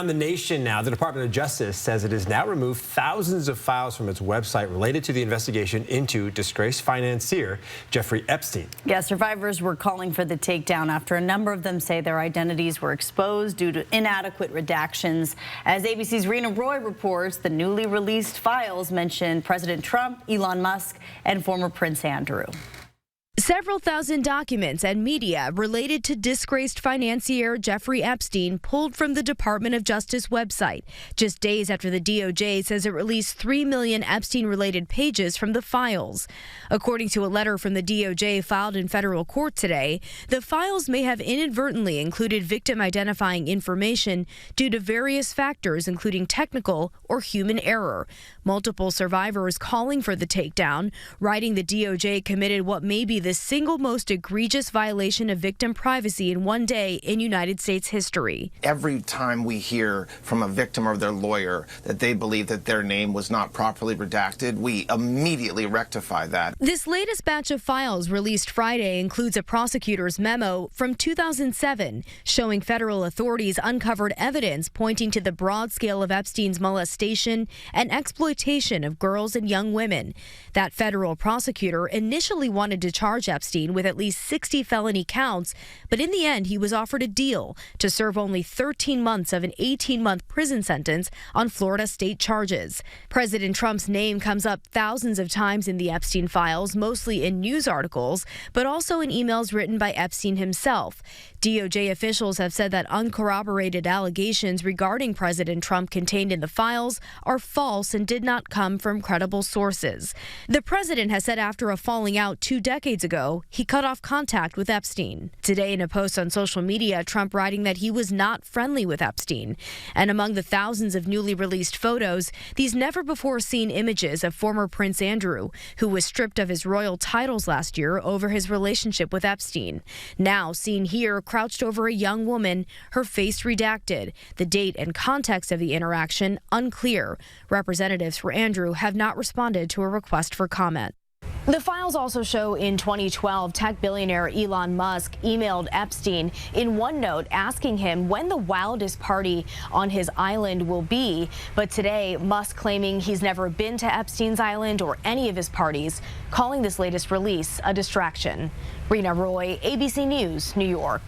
On the nation now, the Department of Justice says it has now removed thousands of files from its website related to the investigation into disgraced financier Jeffrey Epstein. Yeah, survivors were calling for the takedown after a number of them say their identities were exposed due to inadequate redactions. As ABC's Rena Roy reports, the newly released files mention President Trump, Elon Musk, and former Prince Andrew. Several thousand documents and media related to disgraced financier Jeffrey Epstein pulled from the Department of Justice website, just days after the DOJ says it released 3 million Epstein-related pages from the files. According to a letter from the DOJ filed in federal court today, the files may have inadvertently included victim-identifying information due to various factors, including technical or human error. Multiple survivors calling for the takedown, writing the DOJ committed what may be the single most egregious violation of victim privacy in one day in United States history. Every time we hear from a victim or their lawyer that they believe that their name was not properly redacted, we immediately rectify that. This latest batch of files released Friday includes a prosecutor's memo from 2007 showing federal authorities uncovered evidence pointing to the broad scale of Epstein's molestation and exploitation of girls and young women. That federal prosecutor initially wanted to charge Epstein with at least 60 felony counts, but in the end he was offered a deal to serve only 13 months of an 18-month prison sentence on Florida state charges. President Trump's name comes up thousands of times in the Epstein files, mostly in news articles, but also in emails written by Epstein himself. DOJ officials have said that uncorroborated allegations regarding President Trump contained in the files are false and did not come from credible sources. The president has said after a falling out 2 decades ago, he cut off contact with Epstein. Today, in a post on social media, Trump writing that he was not friendly with Epstein. And among the thousands of newly released photos, these never-before-seen images of former Prince Andrew, who was stripped of his royal titles last year over his relationship with Epstein. Now seen here, crouched over a young woman, her face redacted. The date and context of the interaction unclear. Representatives for Andrew have not responded to a request for comment. The files also show in 2012, tech billionaire Elon Musk emailed Epstein in one note asking him when the wildest party on his island will be. But today, Musk claiming he's never been to Epstein's island or any of his parties, calling this latest release a distraction. Rena Roy, ABC News, New York.